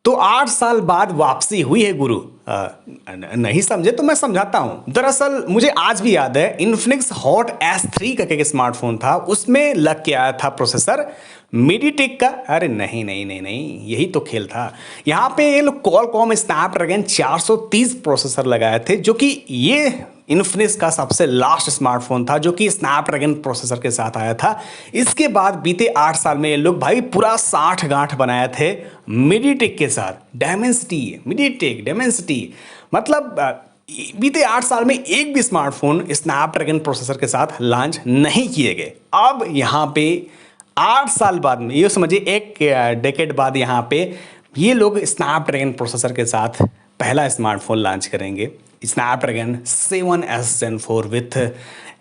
तो 8 साल बाद वापसी हुई है गुरु। नहीं समझे तो मैं समझाता हूं। दरअसल मुझे आज भी याद है, इन्फिनिक्स हॉट S3 का एक स्मार्टफोन था, उसमें लग के आया था प्रोसेसर मीडिटेक का। अरे नहीं नहीं नहीं नहीं, यही तो खेल था। यहाँ पे ये लोग क्वालकॉम स्नैपड्रैगन 430 प्रोसेसर लगाए थे, जो कि ये इन्फिनिक्स का सबसे लास्ट स्मार्टफोन था जो कि स्नैपड्रैगन प्रोसेसर के साथ आया था। इसके बाद बीते 8 साल में ये लोग भाई पूरा 60 गांठ बनाए थे मीडिटेक के साथ। डायमेंसिटी, मीडिटेक डायमेंसिटी, मतलब बीते 8 साल में एक भी स्मार्टफोन स्नैपड्रैगन प्रोसेसर के साथ लॉन्च नहीं किए गए। अब यहाँ पे 8 साल बाद में, ये समझिए एक डेकेड बाद, यहाँ पे ये लोग स्नैपड्रैगन प्रोसेसर के साथ पहला स्मार्टफोन लॉन्च करेंगे, Snapdragon 7S Gen 4 with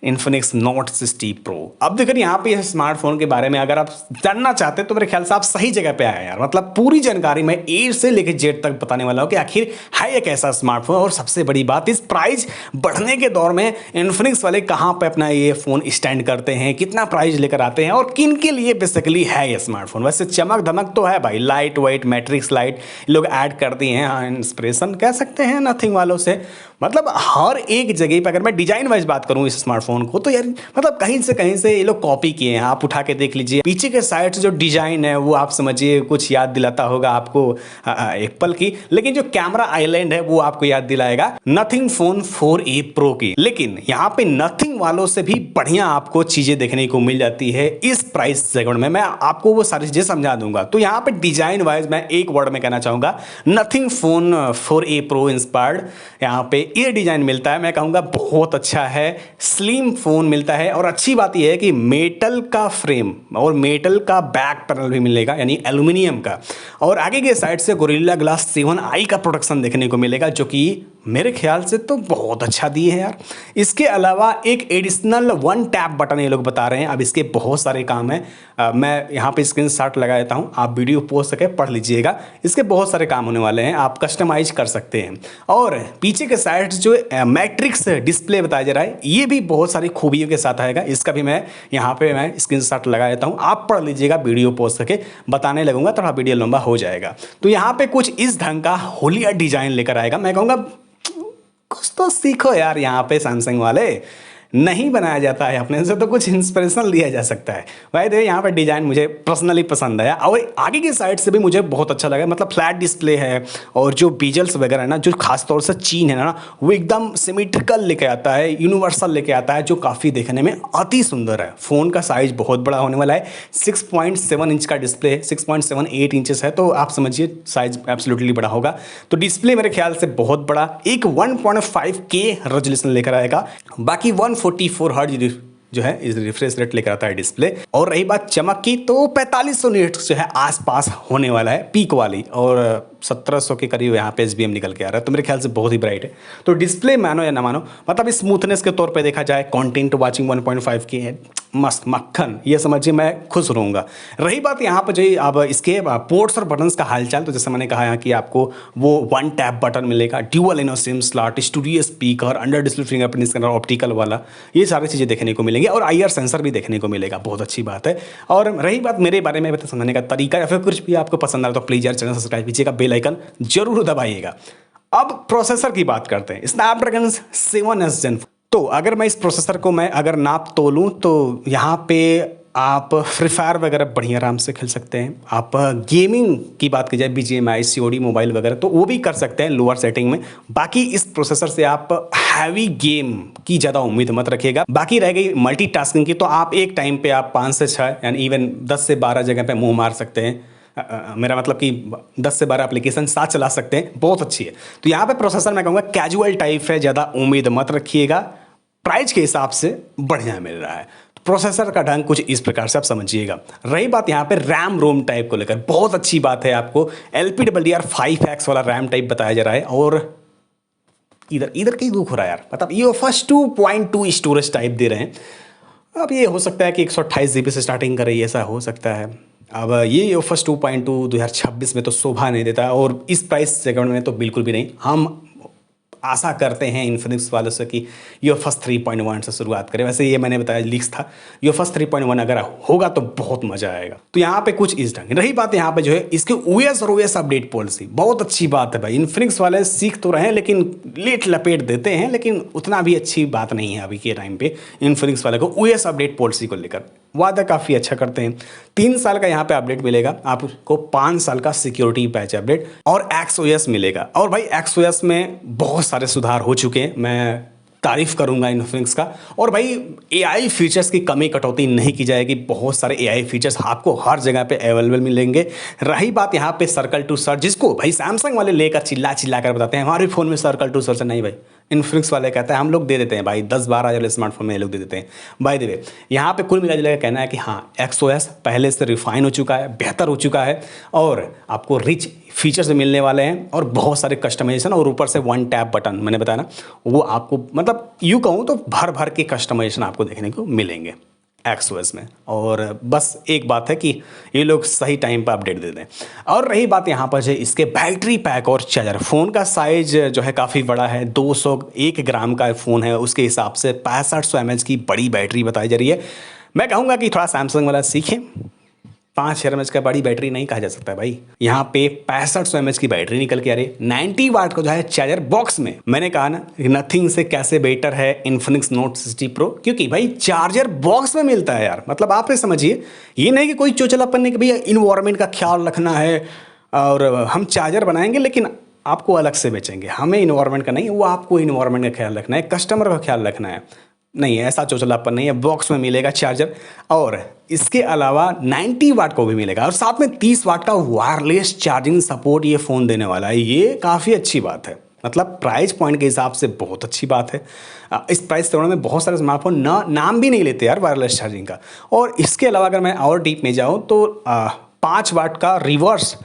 Infinix note 60 pro. अब देखिए यहाँ पे इस स्मार्टफोन के बारे में अगर आप जानना चाहते हैं तो मेरे ख्याल से आप सही जगह पे आए यार। मतलब पूरी जानकारी मैं ए से लेकर जेड तक बताने वाला हूँ कि आखिर है एक ऐसा स्मार्टफोन, और सबसे बड़ी बात, इस प्राइस बढ़ने के दौर में इन्फिनिक्स वाले कहाँ पे अपना ये फोन स्टैंड करते हैं, कितना प्राइस लेकर आते हैं, और किन के लिए बेसिकली है ये स्मार्टफोन। वैसे चमक धमक तो है भाई, लाइट वाइट मैट्रिक्स लाइट लोग ऐड कर दिए हैं। हाँ, इंस्पिरेशन कह सकते हैं नथिंग वालों से। मतलब हर एक जगह पर अगर मैं डिजाइन वाइज बात करूं इस स्मार्टफोन को, तो यार मतलब कहीं से ये लोग कॉपी किए हैं। आप उठा के देख लीजिए, पीछे के साइड से जो डिजाइन है वो आप समझिए कुछ याद दिलाता होगा आपको एप्पल की, लेकिन जो कैमरा आइलैंड है वो आपको याद दिलाएगा नथिंग फोन 4a प्रो की। लेकिन यहाँ पे नथिंग वालों से भी बढ़िया आपको चीजें देखने को मिल जाती है इस प्राइस सेगमेंट में। मैं आपको वो सारी चीजें समझा दूंगा। तो यहाँ पे डिजाइन वाइज मैं एक वर्ड में कहना चाहूंगा, nothing phone 4a pro inspired यहाँ पे ये डिजाइन मिलता है। मैं कहूंगा बहुत अच्छा है, स्लिम फोन मिलता है। और अच्छी बात यह है कि मेटल का फ्रेम और मेटल का बैक पैनल भी मिलेगा, यानी एल्यूमिनियम का। और आगे के साइड से गोरिल्ला ग्लास 7i का प्रोटेक्शन देखने को मिलेगा, जो कि मेरे ख्याल से तो बहुत अच्छा दिए हैं यार। इसके अलावा एक एडिशनल 1 टैप बटन ये लोग बता रहे हैं। अब इसके बहुत सारे काम हैं, मैं यहाँ पे स्क्रीनशॉट लगा देता हूँ, आप वीडियो पोस्ट करके पढ़ लीजिएगा। इसके बहुत सारे काम होने वाले हैं, आप कस्टमाइज कर सकते हैं। और पीछे के साइड जो मैट्रिक्स डिस्प्ले बताया जा रहा है, ये भी बहुत सारी खूबियों के साथ आएगा। इसका भी मैं यहाँ पे मैं स्क्रीनशॉट लगा देता हूँ, आप पढ़ लीजिएगा। वीडियो पोस्ट करके बताने लगूंगा, थोड़ा वीडियो लंबा हो जाएगा। तो यहाँ पे कुछ इस ढंग का होलिया डिजाइन लेकर आएगा। मैं कहूँगा कुछ तो सीखो यार, यहाँ पे सैमसंग वाले। नहीं बनाया जाता है अपने से तो कुछ इंस्पिरेशन लिया जा सकता है भाई। देखिए यहाँ पर डिजाइन मुझे पर्सनली पसंद आया, और आगे की साइड से भी मुझे बहुत अच्छा लगा। मतलब फ्लैट डिस्प्ले है, और जो बीजल्स वगैरह है ना, जो खासतौर से चीन है ना, वो एकदम सिमेट्रिकल लेके आता है, यूनिवर्सल लेके आता है, जो काफ़ी देखने में अति सुंदर है। फ़ोन का साइज बहुत बड़ा होने वाला है, 6.7 इंच का डिस्प्ले, 6.78 इंचेस है, तो आप समझिए साइज एब्सोल्युटली बड़ा होगा। तो डिस्प्ले मेरे ख्याल से बहुत बड़ा, एक 1.5K रेजोल्यूशन लेकर आएगा। बाकी 144 हर्ट्ज जो है इस रिफ्रेश रेट लेकर आता है डिस्प्ले। और रही बात चमक की, तो 4500 निट्स जो है आसपास होने वाला है पीक वाली, और 1700 के करीब यहाँ पे SBM निकल के आ रहा है। तो मेरे ख्याल से बहुत ही ब्राइट है। तो डिस्प्ले मानो या ना मानो, मतलब स्मूथनेस के तौर पे देखा जाए, कंटेंट वाचिंग 1.5K है, मस्त मक्खन, ये समझिए मैं खुश रहूँगा। रही बात यहाँ पर जो अब इसके पोर्ट्स और बटन्स का हालचाल, तो जैसे मैंने कहा यहाँ कि आपको वो 1 टैप बटन मिलेगा, ड्यूअल इनो SIM slot, studio speaker, under display fingerprint scanner, optical वाला, ये सारी चीज़ें देखने को मिलेंगी। और IR सेंसर भी देखने को मिलेगा, बहुत अच्छी बात है। और रही बात मेरे बारे में समझने का तरीका, या फिर कुछ भी आपको पसंद आ रहा तो प्लीज़ यार चैनल सब्सक्राइब कीजिएगा, बेल आइकन जरूर दबाइएगा। अब प्रोसेसर की बात करते हैं, स्नैपड्रैगन 7S Gen 4। तो अगर मैं इस प्रोसेसर को मैं अगर नाप तोलूं, तो यहाँ पे आप फ्री फायर वगैरह बढ़िया आराम से खेल सकते हैं। आप गेमिंग की बात की जाए, BGMI COD मोबाइल वगैरह, तो वो भी कर सकते हैं लोअर सेटिंग में। बाकी इस प्रोसेसर से आप हैवी गेम की ज़्यादा उम्मीद मत रखिएगा। बाकी रह गई मल्टीटास्किंग की, तो आप एक टाइम पे आप 5 से 6 यानी इवन 10 से 12 जगह पे मुंह मार सकते हैं। मेरा मतलब कि 10 से 12 एप्लीकेशन साथ चला सकते हैं, बहुत अच्छी है। तो यहाँ पे प्रोसेसर मैं कहूँगा कैजुअल टाइप है, ज़्यादा उम्मीद मत रखिएगा। प्राइस के हिसाब से बढ़िया मिल रहा है। प्रोसेसर का ढंग कुछ इस प्रकार से आप समझिएगा। रही बात यहाँ पे रैम रोम टाइप को लेकर, बहुत अच्छी बात है, आपको LPDDR5X वाला रैम टाइप बताया जा रहा है। और इधर कहीं दुख हो रहा है यार, मतलब UFS 2.2 स्टोरेज टाइप दे रहे हैं। अब ये हो सकता है कि 128 GB से स्टार्टिंग कर रही है, ऐसा हो सकता है। अब ये UFS 2.2 2026 में तो शोभा नहीं देता, और इस प्राइस सेगमेंट में तो बिल्कुल भी नहीं। हम आशा करते हैं इन्फिनिक्स वालों से कि यूएफएस 3.1 से शुरुआत करें। वैसे ये मैंने बताया लीक्स था, यूएफएस 3.1 अगर होगा तो बहुत मजा आएगा। तो यहाँ पे कुछ इस ढंग रही बात, यहाँ पे जो है इसके ओएस और ओएस अपडेट पॉलिसी बहुत अच्छी बात है भाई। इन्फिनिक्स वाले सीख तो रहे हैं लेकिन लेट लपेट देते हैं, लेकिन उतना भी अच्छी बात नहीं है अभी के टाइम पे इन्फिनिक्स वाले को ओएस अपडेट पॉलिसी को लेकर। वादा काफ़ी अच्छा करते हैं। 3 साल का यहाँ पे अपडेट मिलेगा आपको, 5 साल का सिक्योरिटी पैच अपडेट और XOS मिलेगा। और भाई XOS में बहुत सारे सुधार हो चुके हैं, मैं तारीफ करूंगा इन्फिनिक्स का। और भाई AI फीचर्स की कमी कटौती नहीं की जाएगी, बहुत सारे AI फीचर्स आपको हर जगह पे अवेलेबल मिलेंगे। रही बात यहाँ पे सर्कल टू सर्च, जिसको भाई सैमसंग वाले लेकर चिल्ला चिल्ला कर बताते हैं हमारे फ़ोन में सर्कल टू सर्च नहीं भाई, इन्फिनिक्स वाले कहते हैं हम लोग दे देते हैं भाई, 10-12 हज़ार स्मार्टफोन में ये लोग दे देते हैं। बाय द वे यहाँ पे कुल मिला जुला के कहना है कि हाँ XOS पहले से रिफाइन हो चुका है, बेहतर हो चुका है और आपको रिच फीचर्स मिलने वाले हैं और बहुत सारे कस्टमाइजेशन और ऊपर से 1 टैप बटन मैंने बताया ना, वो आपको मतलब यूँ कहूँ तो भर भर के कस्टमाइजेशन आपको देखने को मिलेंगे XOS में। और बस एक बात है कि ये लोग सही टाइम पर अपडेट दे दें। और रही बात यहाँ पर जो इसके बैटरी पैक और चार्जर, फ़ोन का साइज जो है काफ़ी बड़ा है, 201 ग्राम का फ़ोन है, उसके हिसाब से 6500 mAh की बड़ी बैटरी बताई जा रही है। मैं कहूँगा कि थोड़ा सैमसंग वाला सीखें, 5000 mAh का बड़ी बैटरी नहीं कहा जा सकता भाई। यहाँ पे 6500 mAh की बैटरी निकल के आ रही है, 90 वाट का जो है चार्जर बॉक्स में। मैंने कहा ना नथिंग से कैसे बेटर है इन्फिनिक्स नोट 60 प्रो, क्योंकि भाई चार्जर बॉक्स में मिलता है यार। मतलब आप समझिए, ये नहीं कि कोई चोचलापन नहीं कि भैया इन्वायरमेंट का ख्याल रखना है और हम चार्जर बनाएंगे लेकिन आपको अलग से बेचेंगे, हमें इन्वायरमेंट का नहीं, वो आपको इन्वायरमेंट का ख्याल रखना है, कस्टमर का ख्याल रखना है। नहीं, ऐसा चोचलापन नहीं है, बॉक्स में मिलेगा चार्जर और इसके अलावा 90 वाट को भी मिलेगा और साथ में 30 वाट का वायरलेस चार्जिंग सपोर्ट ये फ़ोन देने वाला है। ये काफ़ी अच्छी बात है, मतलब प्राइस पॉइंट के हिसाब से बहुत अच्छी बात है। इस प्राइस तोड़ने में बहुत सारे स्मार्टफोन नाम भी नहीं लेते यार वायरलेस चार्जिंग का। और इसके अलावा अगर मैं और डीप में जाऊँ तो 5 वाट का रिवर्स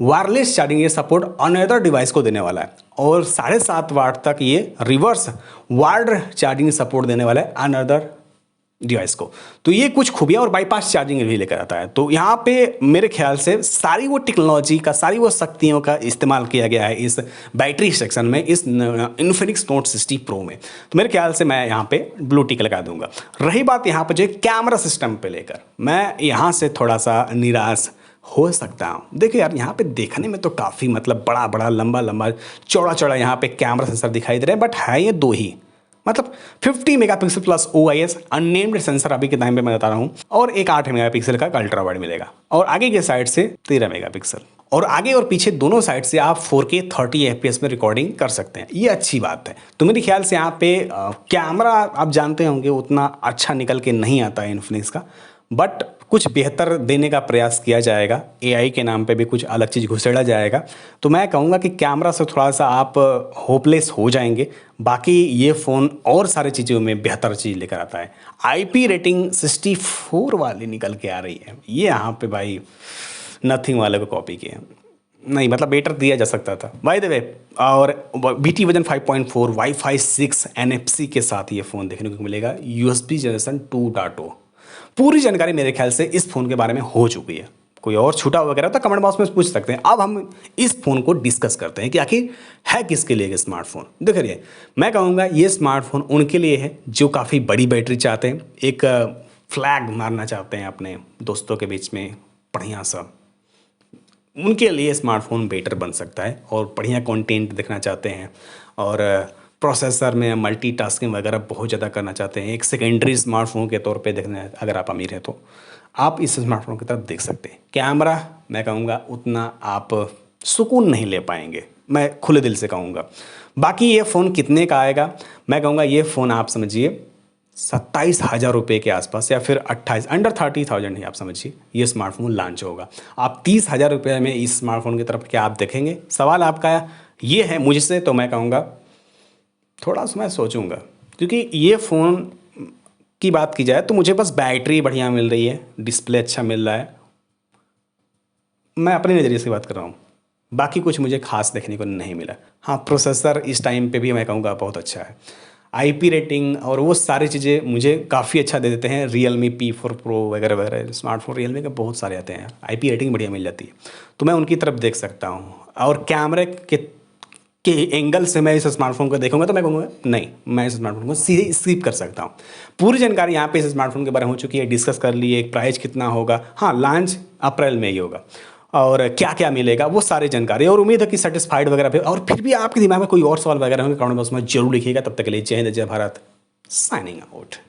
वायरलेस चार्जिंग ये सपोर्ट अनदर डिवाइस को देने वाला है और 7.5 वाट तक ये रिवर्स वायर्ड चार्जिंग सपोर्ट देने वाला है अनदर डिवाइस को। तो ये कुछ खूबियाँ और बाईपास चार्जिंग भी लेकर आता है। तो यहाँ पे मेरे ख्याल से सारी वो टेक्नोलॉजी का, सारी वो शक्तियों का इस्तेमाल किया गया है इस बैटरी सेक्शन में, इस इन्फिनिक्स नोट 60 प्रो में। तो मेरे ख्याल से मैं यहाँ पे ब्लू टिक लगा दूंगा। रही बात यहाँ पर जो कैमरा सिस्टम पे लेकर, मैं यहाँ से थोड़ा सा निराश हो सकता हूँ। देखिए यार, यहाँ पे देखने में तो काफ़ी मतलब बड़ा बड़ा लंबा लंबा चौड़ा चौड़ा यहाँ पे कैमरा सेंसर दिखाई दे रहे हैं, बट है ये 2 ही, मतलब 50 megapixel plus OIS unnamed sensor अभी के टाइम पे मैं बता रहा हूँ, और एक 8 मेगापिक्सल का अल्ट्रा वाइड मिलेगा और आगे के साइड से 13 मेगापिक्सल और आगे और पीछे दोनों साइड से आप 4K 30 FPS में रिकॉर्डिंग कर सकते हैं। ये अच्छी बात है। तो मेरे ख्याल से यहाँ पे कैमरा आप जानते होंगे उतना अच्छा निकल के नहीं आता है इन्फिनिक्स का, बट कुछ बेहतर देने का प्रयास किया जाएगा। AI के नाम पे भी कुछ अलग चीज़ घुसेड़ा जाएगा। तो मैं कहूँगा कि कैमरा से थोड़ा सा आप होपलेस हो जाएंगे, बाकी ये फ़ोन और सारी चीज़ों में बेहतर चीज़ लेकर आता है। IP रेटिंग 64 वाली निकल के आ रही है, ये यहाँ पे भाई नथिंग वाले को कॉपी किया, नहीं मतलब बेटर दिया जा सकता था बाय द वे। और BT वर्जन 5.4 Wi-Fi 6 NFC के साथ ये फ़ोन देखने को मिलेगा, USB जनरेशन 2.0। पूरी जानकारी मेरे ख्याल से इस फ़ोन के बारे में हो चुकी है। कोई और छूटा वगैरह तो कमेंट बॉक्स में पूछ सकते हैं। अब हम इस फ़ोन को डिस्कस करते हैं कि आखिर है किसके लिए ये स्मार्टफोन। देखिए, मैं कहूँगा ये स्मार्टफोन उनके लिए है जो काफ़ी बड़ी बैटरी चाहते हैं, एक फ्लैग मारना चाहते हैं अपने दोस्तों के बीच में बढ़िया सा, उनके लिए स्मार्टफोन बेटर बन सकता है और बढ़िया कंटेंट देखना चाहते हैं और प्रोसेसर में मल्टीटास्किंग वगैरह बहुत ज़्यादा करना चाहते हैं। एक सेकेंडरी स्मार्टफोन के तौर पे देखना है, अगर आप अमीर हैं तो आप इस स्मार्टफोन की तरफ देख सकते हैं। कैमरा मैं कहूँगा उतना आप सुकून नहीं ले पाएंगे, मैं खुले दिल से कहूँगा। बाकी ये फ़ोन कितने का आएगा, मैं कहूँगा ये फ़ोन आप समझिए 27,000 रुपये के आसपास या फिर 28 अंडर 30,000 ही आप समझिए ये स्मार्टफोन लॉन्च होगा। आप 30,000 रुपये में इस स्मार्टफोन की तरफ क्या आप देखेंगे, सवाल आपका ये है मुझसे। तो मैं कहूँगा थोड़ा सा मैं सोचूंगा, क्योंकि ये फ़ोन की बात की जाए तो मुझे बस बैटरी बढ़िया मिल रही है, डिस्प्ले अच्छा मिल रहा है, मैं अपने नज़रिए से बात कर रहा हूँ, बाकी कुछ मुझे खास देखने को नहीं मिला। हाँ, प्रोसेसर इस टाइम पे भी मैं कहूँगा बहुत अच्छा है। IP रेटिंग और वो सारी चीज़ें मुझे काफ़ी अच्छा दे देते हैं। Realme P4 Pro वगैरह वगैरह स्मार्टफोन Realme के बहुत सारे आते हैं, IP रेटिंग बढ़िया मिल जाती है, तो मैं उनकी तरफ देख सकता हूँ। और कैमरे के कि एंगल से मैं इस स्मार्टफोन को देखूंगा तो मैं कहूँगा नहीं, मैं इस स्मार्टफोन को सीधे स्किप कर सकता हूँ। पूरी जानकारी यहाँ पे इस स्मार्टफोन के बारे में हो चुकी है, डिस्कस कर लिए, प्राइस कितना होगा, हाँ लॉन्च अप्रैल में ही होगा, और क्या क्या मिलेगा वो सारी जानकारी, और उम्मीद है कि सेटिस्फाइड वगैरह भी। और फिर भी आपके दिमाग में कोई और सवाल वगैरह होंगे कमेंट बॉक्स में जरूर लिखिएगा। तब तक के लिए जय हिंद, जय भारत, साइनिंग आउट।